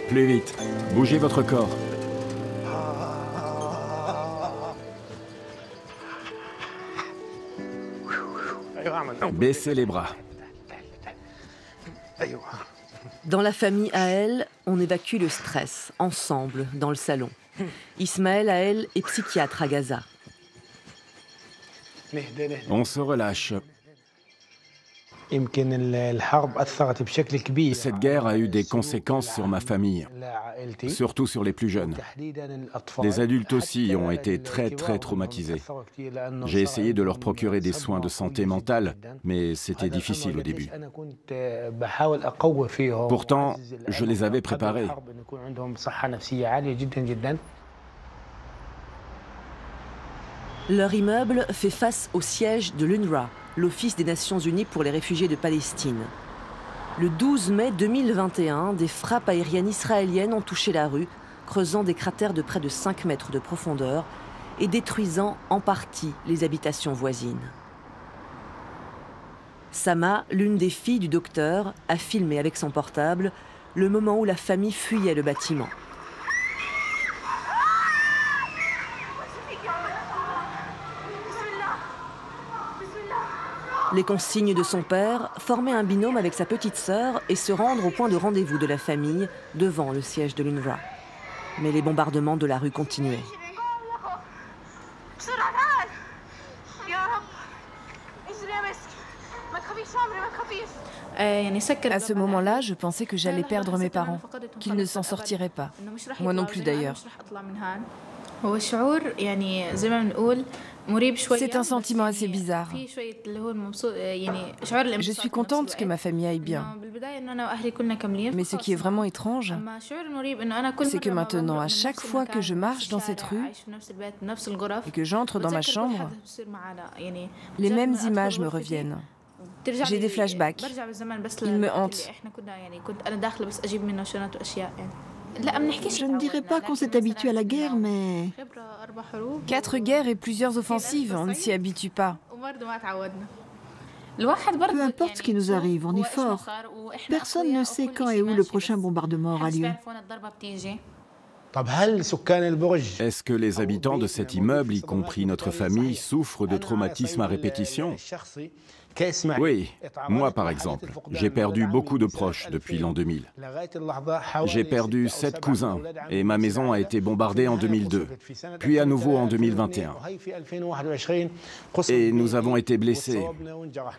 Plus vite. Bougez votre corps. Baissez les bras. Dans la famille Ael, on évacue le stress, ensemble, dans le salon. Ismaël Ael est psychiatre à Gaza. On se relâche. Cette guerre a eu des conséquences sur ma famille, surtout sur les plus jeunes. Les adultes aussi ont été très traumatisés. J'ai essayé de leur procurer des soins de santé mentale, mais c'était difficile au début. Pourtant, je les avais préparés. Leur immeuble fait face au siège de l'UNRWA, l'Office des Nations Unies pour les réfugiés de Palestine. Le 12 mai 2021, des frappes aériennes israéliennes ont touché la rue, creusant des cratères de près de 5 mètres de profondeur et détruisant en partie les habitations voisines. Sama, l'une des filles du docteur, a filmé avec son portable le moment où la famille fuyait le bâtiment. Les consignes de son père, former un binôme avec sa petite sœur et se rendre au point de rendez-vous de la famille devant le siège de l'UNRWA. Mais les bombardements de la rue continuaient. À ce moment-là, je pensais que j'allais perdre mes parents, qu'ils ne s'en sortiraient pas. Moi non plus d'ailleurs. C'est un sentiment assez bizarre. Je suis contente que ma famille aille bien. Mais ce qui est vraiment étrange, c'est que maintenant, à chaque fois que je marche dans cette rue et que j'entre dans ma chambre, les mêmes images me reviennent. J'ai des flashbacks. Ils me hantent. Je ne dirais pas qu'on s'est habitué à la guerre, mais... 4 guerres et plusieurs offensives, on ne s'y habitue pas. Peu importe ce qui nous arrive, on est fort. Personne ne sait quand et où le prochain bombardement aura lieu. Est-ce que les habitants de cet immeuble, y compris notre famille, souffrent de traumatismes à répétition? Oui, moi par exemple, j'ai perdu beaucoup de proches depuis l'an 2000. J'ai perdu 7 cousins et ma maison a été bombardée en 2002, puis à nouveau en 2021. Et nous avons été blessés.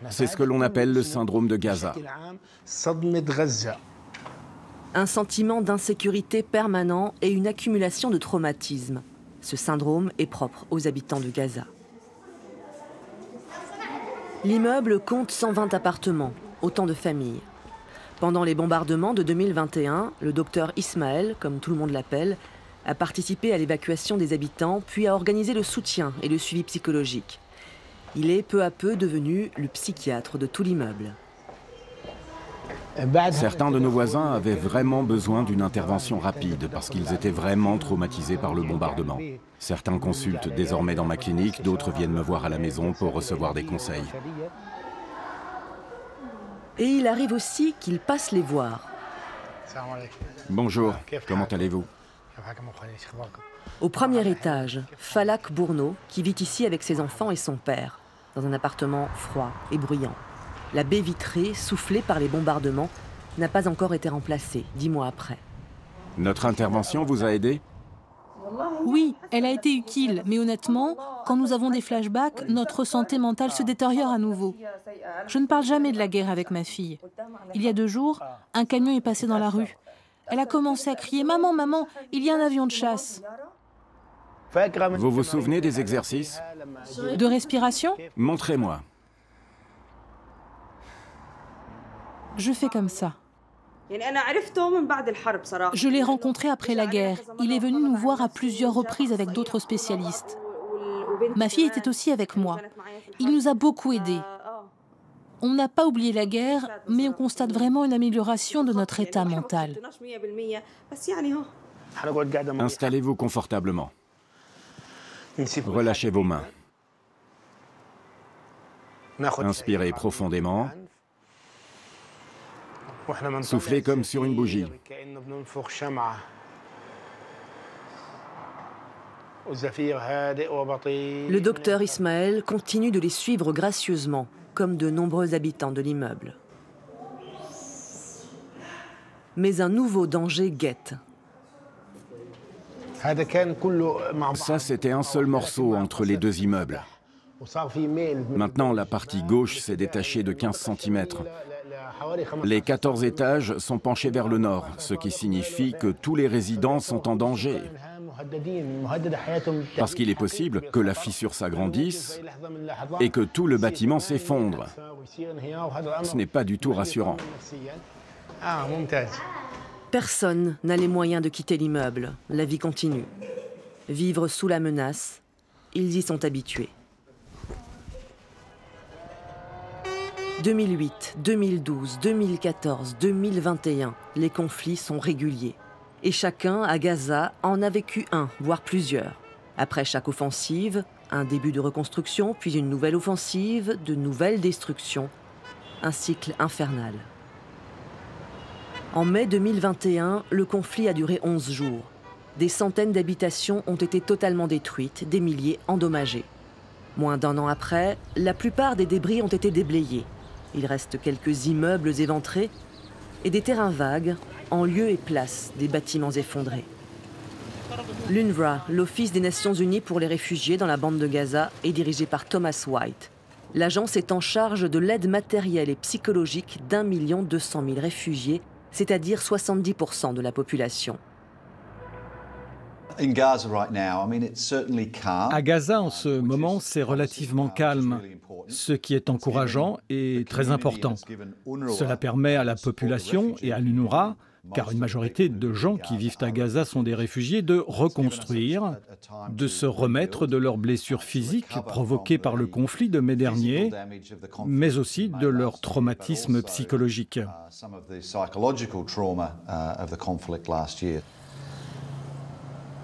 C'est ce que l'on appelle le syndrome de Gaza. Un sentiment d'insécurité permanent et une accumulation de traumatismes. Ce syndrome est propre aux habitants de Gaza. L'immeuble compte 120 appartements, autant de familles. Pendant les bombardements de 2021, le docteur Ismaël, comme tout le monde l'appelle, a participé à l'évacuation des habitants, puis a organisé le soutien et le suivi psychologique. Il est peu à peu devenu le psychiatre de tout l'immeuble. Certains de nos voisins avaient vraiment besoin d'une intervention rapide parce qu'ils étaient vraiment traumatisés par le bombardement. Certains consultent désormais dans ma clinique, d'autres viennent me voir à la maison pour recevoir des conseils. Et il arrive aussi qu'ils passent les voir. Bonjour, comment allez-vous? Au premier étage, Falak Bourneau, qui vit ici avec ses enfants et son père, dans un appartement froid et bruyant. La baie vitrée, soufflée par les bombardements, n'a pas encore été remplacée, 10 mois après. Notre intervention vous a aidé? Oui, elle a été utile, mais honnêtement, quand nous avons des flashbacks, notre santé mentale se détériore à nouveau. Je ne parle jamais de la guerre avec ma fille. Il y a 2 jours, un camion est passé dans la rue. Elle a commencé à crier « Maman, maman, il y a un avion de chasse !» Vous vous souvenez des exercices? De respiration? Montrez-moi. Je fais comme ça. Je l'ai rencontré après la guerre. Il est venu nous voir à plusieurs reprises avec d'autres spécialistes. Ma fille était aussi avec moi. Il nous a beaucoup aidés. On n'a pas oublié la guerre, mais on constate vraiment une amélioration de notre état mental. Installez-vous confortablement. Relâchez vos mains. Inspirez profondément. Souffler comme sur une bougie. Le docteur Ismaël continue de les suivre gracieusement, comme de nombreux habitants de l'immeuble. Mais un nouveau danger guette. Ça, c'était un seul morceau entre les deux immeubles. Maintenant, la partie gauche s'est détachée de 15 cm. Les 14 étages sont penchés vers le nord, ce qui signifie que tous les résidents sont en danger. Parce qu'il est possible que la fissure s'agrandisse et que tout le bâtiment s'effondre. Ce n'est pas du tout rassurant. Personne n'a les moyens de quitter l'immeuble. La vie continue. Vivre sous la menace, ils y sont habitués. 2008, 2012, 2014, 2021, les conflits sont réguliers. Et chacun, à Gaza, en a vécu un, voire plusieurs. Après chaque offensive, un début de reconstruction, puis une nouvelle offensive, de nouvelles destructions. Un cycle infernal. En mai 2021, le conflit a duré 11 jours. Des centaines d'habitations ont été totalement détruites, des milliers endommagées. Moins d'un an après, la plupart des débris ont été déblayés. Il reste quelques immeubles éventrés et des terrains vagues en lieu et place des bâtiments effondrés. L'UNRWA, l'Office des Nations Unies pour les réfugiés dans la bande de Gaza, est dirigé par Thomas White. L'agence est en charge de l'aide matérielle et psychologique d'1 200 000 réfugiés, c'est-à-dire 70% de la population. À Gaza, en ce moment, c'est relativement calme, ce qui est encourageant et très important. Cela permet à la population et à l'UNRWA, car une majorité de gens qui vivent à Gaza sont des réfugiés, de reconstruire, de se remettre de leurs blessures physiques provoquées par le conflit de mai dernier, mais aussi de leur traumatisme psychologique.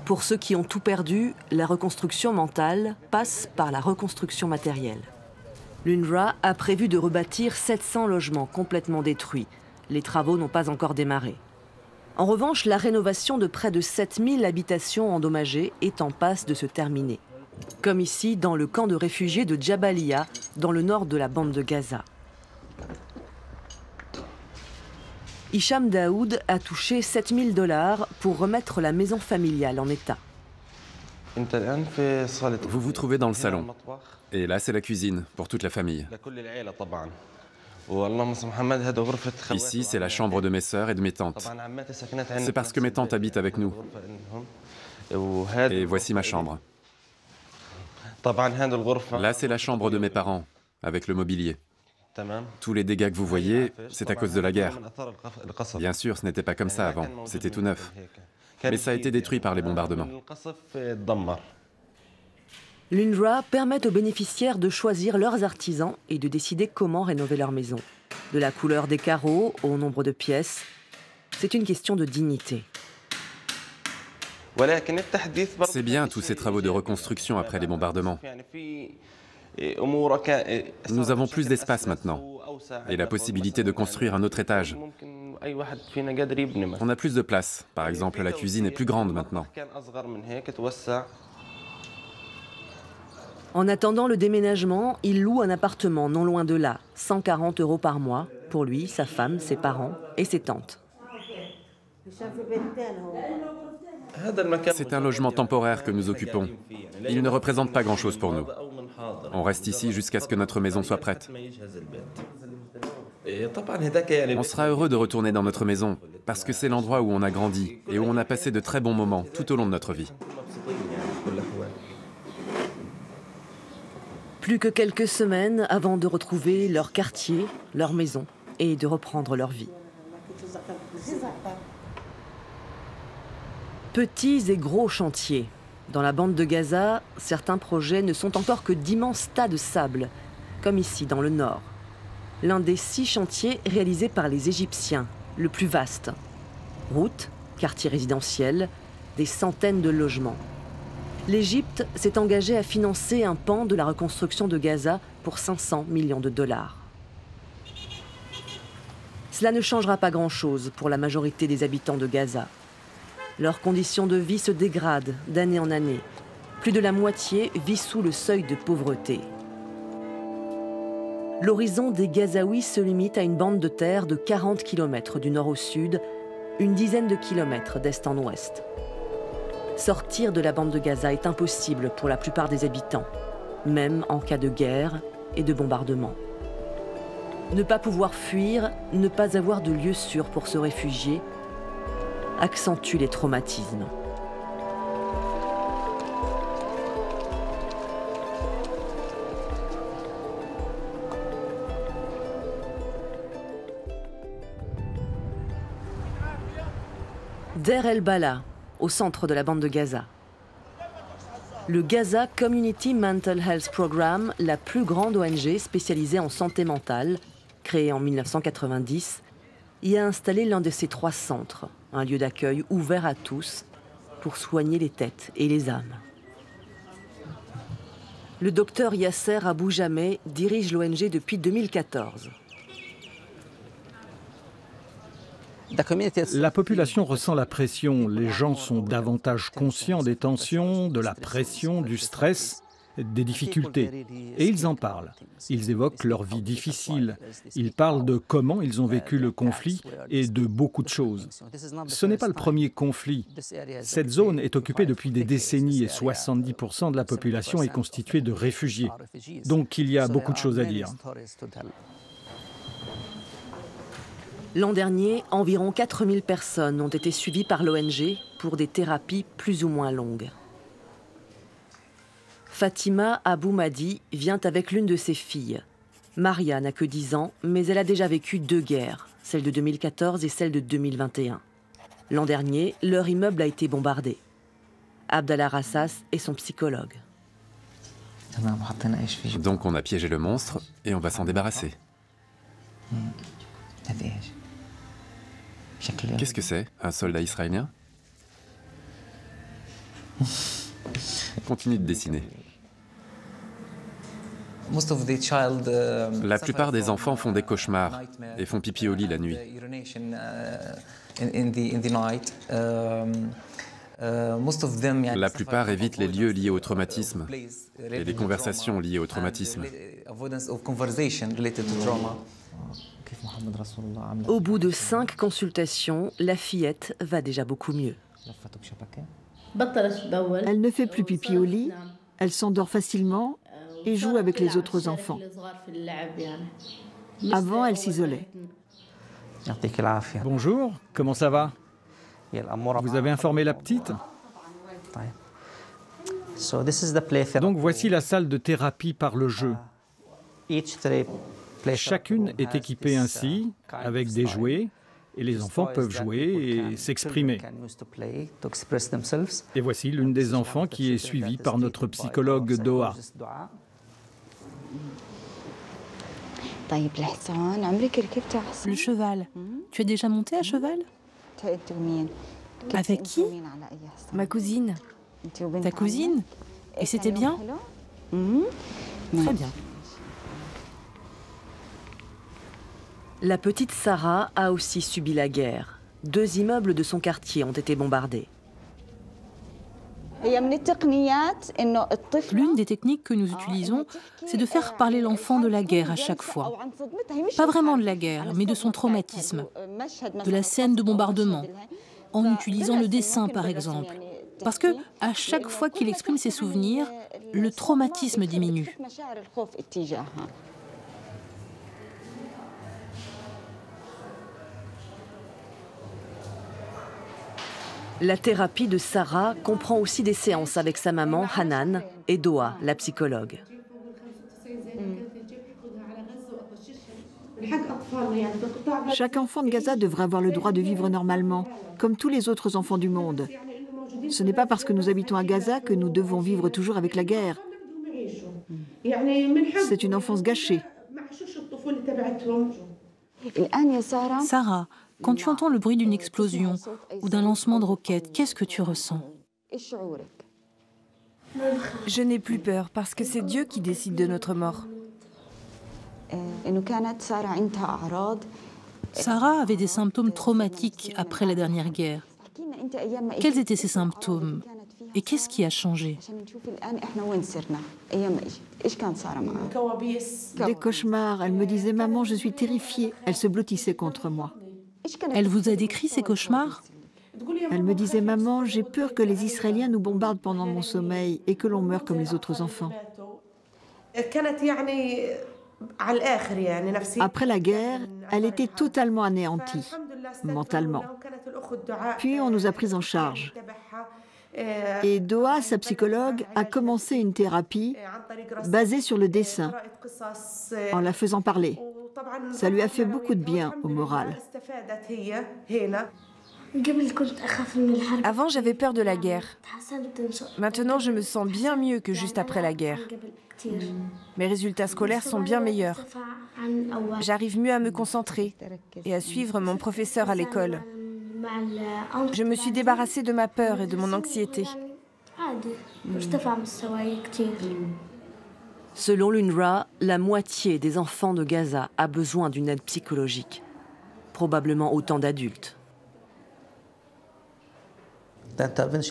Pour ceux qui ont tout perdu, la reconstruction mentale passe par la reconstruction matérielle. L'UNRWA a prévu de rebâtir 700 logements complètement détruits. Les travaux n'ont pas encore démarré. En revanche, la rénovation de près de 7000 habitations endommagées est en passe de se terminer. Comme ici, dans le camp de réfugiés de Jabalia, dans le nord de la bande de Gaza. Hicham Daoud a touché 7 000 $ pour remettre la maison familiale en état. Vous vous trouvez dans le salon. Et là, c'est la cuisine pour toute la famille. Ici, c'est la chambre de mes sœurs et de mes tantes. C'est parce que mes tantes habitent avec nous. Et voici ma chambre. Là, c'est la chambre de mes parents, avec le mobilier. Tous les dégâts que vous voyez, c'est à cause de la guerre. Bien sûr, ce n'était pas comme ça avant, c'était tout neuf. Mais ça a été détruit par les bombardements. L'UNRWA permet aux bénéficiaires de choisir leurs artisans et de décider comment rénover leur maison. De la couleur des carreaux au nombre de pièces, c'est une question de dignité. C'est bien tous ces travaux de reconstruction après les bombardements. Nous avons plus d'espace maintenant et la possibilité de construire un autre étage. On a plus de place. Par exemple, la cuisine est plus grande maintenant. En attendant le déménagement, il loue un appartement non loin de là, 140 € par mois, pour lui, sa femme, ses parents et ses tantes. C'est un logement temporaire que nous occupons. Il ne représente pas grand-chose pour nous. On reste ici jusqu'à ce que notre maison soit prête. On sera heureux de retourner dans notre maison, parce que c'est l'endroit où on a grandi et où on a passé de très bons moments tout au long de notre vie. Plus que quelques semaines avant de retrouver leur quartier, leur maison et de reprendre leur vie. Petits et gros chantiers. Dans la bande de Gaza, certains projets ne sont encore que d'immenses tas de sable, comme ici dans le nord. L'un des 6 chantiers réalisés par les Égyptiens, le plus vaste. Routes, quartiers résidentiels, des centaines de logements. L'Égypte s'est engagée à financer un pan de la reconstruction de Gaza pour 500 millions $. Cela ne changera pas grand-chose pour la majorité des habitants de Gaza. Leurs conditions de vie se dégradent d'année en année. Plus de la moitié vit sous le seuil de pauvreté. L'horizon des Gazaouis se limite à une bande de terre de 40 km du nord au sud, une dizaine de kilomètres d'est en ouest. Sortir de la bande de Gaza est impossible pour la plupart des habitants, même en cas de guerre et de bombardement. Ne pas pouvoir fuir, ne pas avoir de lieu sûr pour se réfugier, accentue les traumatismes. Deir el-Bala, au centre de la bande de Gaza. Le Gaza Community Mental Health Programme, la plus grande ONG spécialisée en santé mentale, créée en 1990, y a installé l'un de ses 3 centres, un lieu d'accueil ouvert à tous pour soigner les têtes et les âmes. Le docteur Yasser Abou Jameh dirige l'ONG depuis 2014. La population ressent la pression. Les gens sont davantage conscients des tensions, de la pression, du stress, des difficultés. Et ils en parlent. Ils évoquent leur vie difficile. Ils parlent de comment ils ont vécu le conflit et de beaucoup de choses. Ce n'est pas le premier conflit. Cette zone est occupée depuis des décennies et 70% de la population est constituée de réfugiés. Donc il y a beaucoup de choses à dire. L'an dernier, environ 4000 personnes ont été suivies par l'ONG pour des thérapies plus ou moins longues. Fatima Abou Mahdi vient avec l'une de ses filles. Maria n'a que 10 ans, mais elle a déjà vécu 2 guerres, celle de 2014 et celle de 2021. L'an dernier, leur immeuble a été bombardé. Abdallah Rassas est son psychologue. Donc on a piégé le monstre et on va s'en débarrasser. Qu'est-ce que c'est, un soldat israélien? Continue de dessiner. La plupart des enfants font des cauchemars et font pipi au lit la nuit. La plupart évitent les lieux liés au traumatisme et les conversations liées au traumatisme. Au bout de 5 consultations, la fillette va déjà beaucoup mieux. Elle ne fait plus pipi au lit, elle s'endort facilement et joue avec les autres enfants. Avant, elle s'isolait. Bonjour, comment ça va? Vous avez informé la petite? Donc voici la salle de thérapie par le jeu. Chacune est équipée ainsi, avec des jouets, et les enfants peuvent jouer et s'exprimer. Et voici l'une des enfants qui est suivie par notre psychologue Doha. Le cheval. Tu es déjà monté à cheval? Avec qui? Ma cousine. Ta cousine? Et c'était bien? Très bien. La petite Sarah a aussi subi la guerre. 2 immeubles de son quartier ont été bombardés. L'une des techniques que nous utilisons, c'est de faire parler l'enfant de la guerre à chaque fois. Pas vraiment de la guerre, mais de son traumatisme, de la scène de bombardement, en utilisant le dessin par exemple. Parce que à chaque fois qu'il exprime ses souvenirs, le traumatisme diminue. La thérapie de Sarah comprend aussi des séances avec sa maman Hanan et Doha, la psychologue. Chaque enfant de Gaza devrait avoir le droit de vivre normalement, comme tous les autres enfants du monde. Ce n'est pas parce que nous habitons à Gaza que nous devons vivre toujours avec la guerre. C'est une enfance gâchée. Sarah, quand tu entends le bruit d'une explosion ou d'un lancement de roquettes, qu'est-ce que tu ressens? Je n'ai plus peur parce que c'est Dieu qui décide de notre mort. Sarah avait des symptômes traumatiques après la dernière guerre. Quels étaient ces symptômes? Et qu'est-ce qui a changé? Des cauchemars. Elle me disait « Maman, je suis terrifiée ». Elle se blottissait contre moi. Elle vous a décrit ces cauchemars? Elle me disait « Maman, j'ai peur que les Israéliens nous bombardent pendant mon sommeil et que l'on meure comme les autres enfants ». Après la guerre, elle était totalement anéantie, mentalement. Puis on nous a pris en charge. Et Doha, sa psychologue, a commencé une thérapie basée sur le dessin, en la faisant parler. Ça lui a fait beaucoup de bien au moral. Avant, j'avais peur de la guerre. Maintenant, je me sens bien mieux que juste après la guerre. Mes résultats scolaires sont bien meilleurs. J'arrive mieux à me concentrer et à suivre mon professeur à l'école. Je me suis débarrassée de ma peur et de mon anxiété. Selon l'UNRWA, la moitié des enfants de Gaza a besoin d'une aide psychologique, probablement autant d'adultes.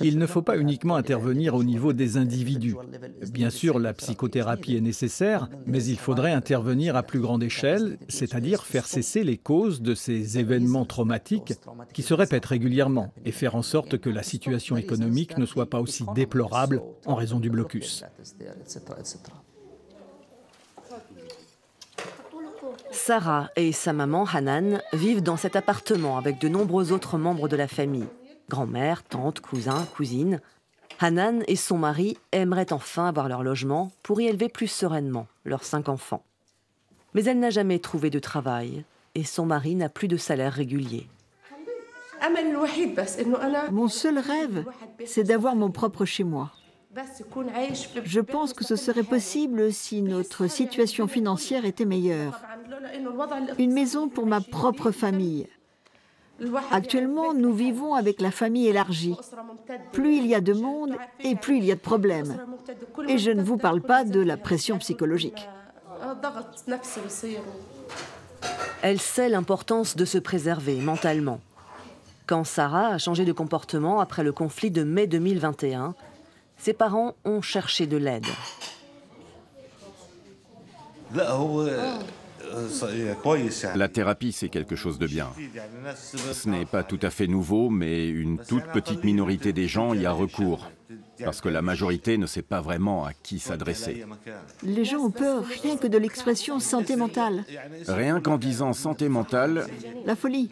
Il ne faut pas uniquement intervenir au niveau des individus. Bien sûr, la psychothérapie est nécessaire, mais il faudrait intervenir à plus grande échelle, c'est-à-dire faire cesser les causes de ces événements traumatiques qui se répètent régulièrement et faire en sorte que la situation économique ne soit pas aussi déplorable en raison du blocus. Sarah et sa maman Hanan vivent dans cet appartement avec de nombreux autres membres de la famille. Grand-mère, tante, cousin, cousine. Hanan et son mari aimeraient enfin avoir leur logement pour y élever plus sereinement leurs 5 enfants. Mais elle n'a jamais trouvé de travail et son mari n'a plus de salaire régulier. Mon seul rêve, c'est d'avoir mon propre chez moi. Je pense que ce serait possible si notre situation financière était meilleure. Une maison pour ma propre famille. Actuellement, nous vivons avec la famille élargie. Plus il y a de monde et plus il y a de problèmes. Et je ne vous parle pas de la pression psychologique. Elle sait l'importance de se préserver mentalement. Quand Sarah a changé de comportement après le conflit de mai 2021, ses parents ont cherché de l'aide. La thérapie, c'est quelque chose de bien. Ce n'est pas tout à fait nouveau, mais une toute petite minorité des gens y a recours, parce que la majorité ne sait pas vraiment à qui s'adresser. Les gens ont peur rien que de l'expression santé mentale. Rien qu'en disant santé mentale, la folie.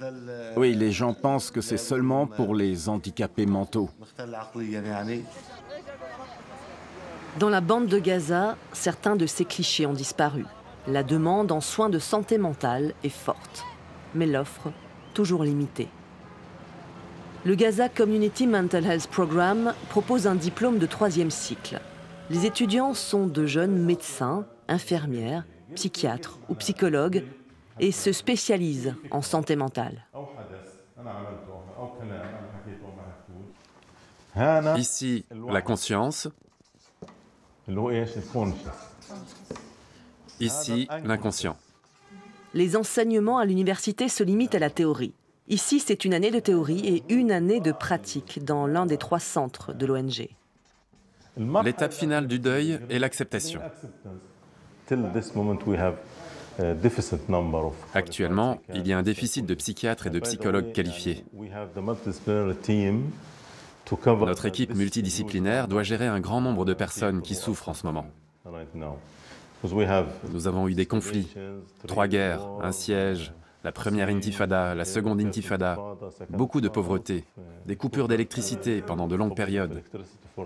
Oui, les gens pensent que c'est seulement pour les handicapés mentaux. Dans la bande de Gaza, certains de ces clichés ont disparu. La demande en soins de santé mentale est forte, mais l'offre toujours limitée. Le Gaza Community Mental Health Programme propose un diplôme de 3e cycle. Les étudiants sont de jeunes médecins, infirmières, psychiatres ou psychologues et se spécialisent en santé mentale. Ici, la conscience. Ici, l'inconscient. Les enseignements à l'université se limitent à la théorie. Ici, c'est une année de théorie et une année de pratique dans l'un des 3 centres de l'ONG. L'étape finale du deuil est l'acceptation. Actuellement, il y a un déficit de psychiatres et de psychologues qualifiés. Notre équipe multidisciplinaire doit gérer un grand nombre de personnes qui souffrent en ce moment. Nous avons eu des conflits, 3 guerres, un siège, la première intifada, la seconde intifada, beaucoup de pauvreté, des coupures d'électricité pendant de longues périodes. Tout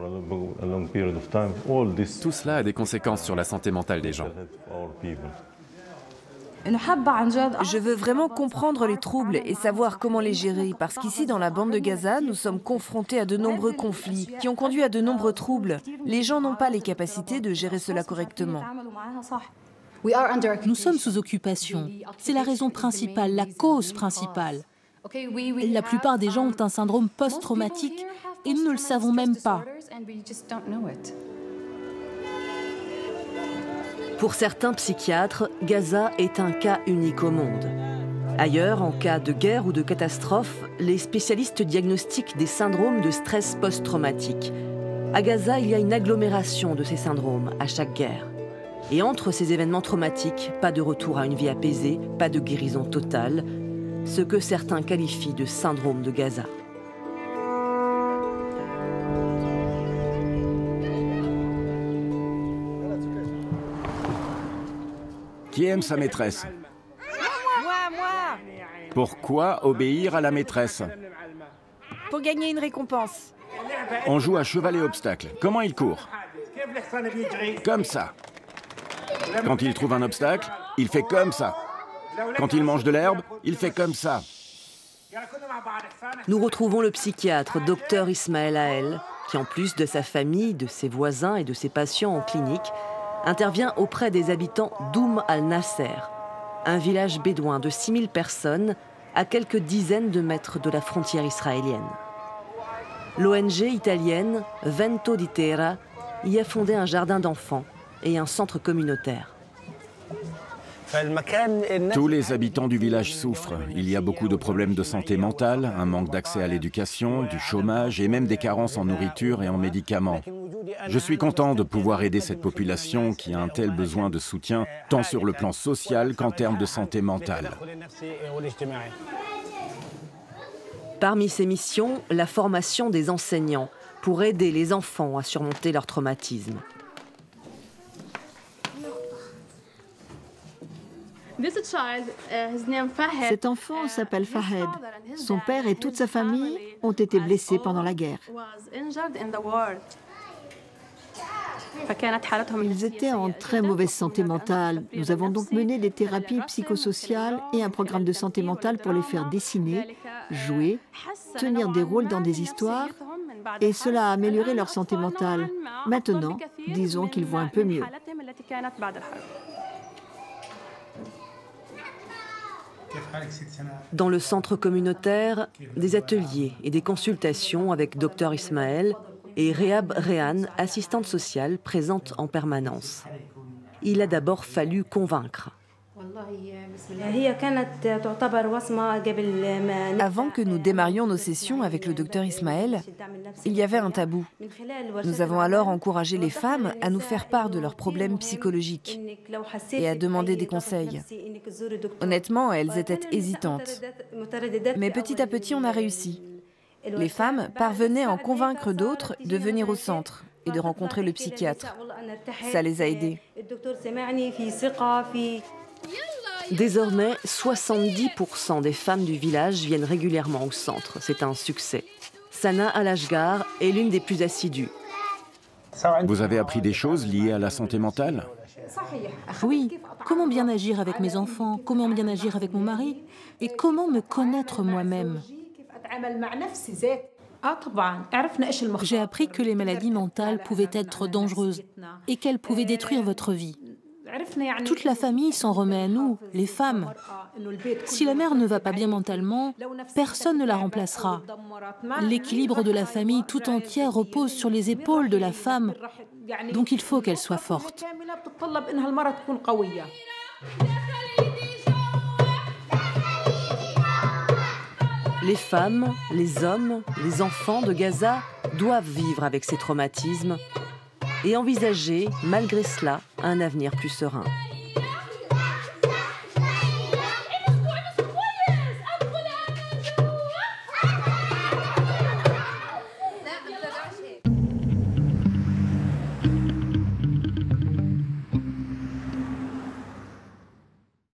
cela a des conséquences sur la santé mentale des gens. Je veux vraiment comprendre les troubles et savoir comment les gérer, parce qu'ici, dans la bande de Gaza, nous sommes confrontés à de nombreux conflits qui ont conduit à de nombreux troubles. Les gens n'ont pas les capacités de gérer cela correctement. Nous sommes sous occupation. C'est la raison principale, la cause principale. La plupart des gens ont un syndrome post-traumatique et nous ne le savons même pas. Pour certains psychiatres, Gaza est un cas unique au monde. Ailleurs, en cas de guerre ou de catastrophe, les spécialistes diagnostiquent des syndromes de stress post-traumatique. À Gaza, il y a une agglomération de ces syndromes à chaque guerre. Et entre ces événements traumatiques, pas de retour à une vie apaisée, pas de guérison totale, ce que certains qualifient de syndrome de Gaza. Qui aime sa maîtresse? Moi. Pourquoi obéir à la maîtresse? Pour gagner une récompense. On joue à cheval et obstacle. Comment il court? Comme ça. Quand il trouve un obstacle, il fait comme ça. Quand il mange de l'herbe, il fait comme ça. Nous retrouvons le psychiatre Dr Ismaël Hael, qui en plus de sa famille, de ses voisins et de ses patients en clinique, intervient auprès des habitants d'Oum al-Nasser, un village bédouin de 6000 personnes à quelques dizaines de mètres de la frontière israélienne. L'ONG italienne Vento di Terra y a fondé un jardin d'enfants et un centre communautaire. Tous les habitants du village souffrent. Il y a beaucoup de problèmes de santé mentale, un manque d'accès à l'éducation, du chômage et même des carences en nourriture et en médicaments. Je suis content de pouvoir aider cette population qui a un tel besoin de soutien, tant sur le plan social qu'en termes de santé mentale. Parmi ces missions, la formation des enseignants pour aider les enfants à surmonter leur traumatisme. Cet enfant s'appelle Fahed. Son père et toute sa famille ont été blessés pendant la guerre. Ils étaient en très mauvaise santé mentale. Nous avons donc mené des thérapies psychosociales et un programme de santé mentale pour les faire dessiner, jouer, tenir des rôles dans des histoires, et cela a amélioré leur santé mentale. Maintenant, disons qu'ils vont un peu mieux. Dans le centre communautaire, des ateliers et des consultations avec Dr Ismaël et Rehab Rehan, assistante sociale présente en permanence. Il a d'abord fallu convaincre. Avant que nous démarrions nos sessions avec le docteur Ismaël, il y avait un tabou. Nous avons alors encouragé les femmes à nous faire part de leurs problèmes psychologiques et à demander des conseils. Honnêtement, elles étaient hésitantes. Mais petit à petit, on a réussi. Les femmes parvenaient à en convaincre d'autres de venir au centre et de rencontrer le psychiatre. Ça les a aidées. Désormais, 70% des femmes du village viennent régulièrement au centre. C'est un succès. Sana Al-Ashgar est l'une des plus assidues. Vous avez appris des choses liées à la santé mentale? Oui, comment bien agir avec mes enfants, comment bien agir avec mon mari et comment me connaître moi-même. J'ai appris que les maladies mentales pouvaient être dangereuses et qu'elles pouvaient détruire votre vie. Toute la famille s'en remet à nous, les femmes. Si la mère ne va pas bien mentalement, personne ne la remplacera. L'équilibre de la famille tout entière repose sur les épaules de la femme, donc il faut qu'elle soit forte. Les femmes, les hommes, les enfants de Gaza doivent vivre avec ces traumatismes et envisager, malgré cela, un avenir plus serein.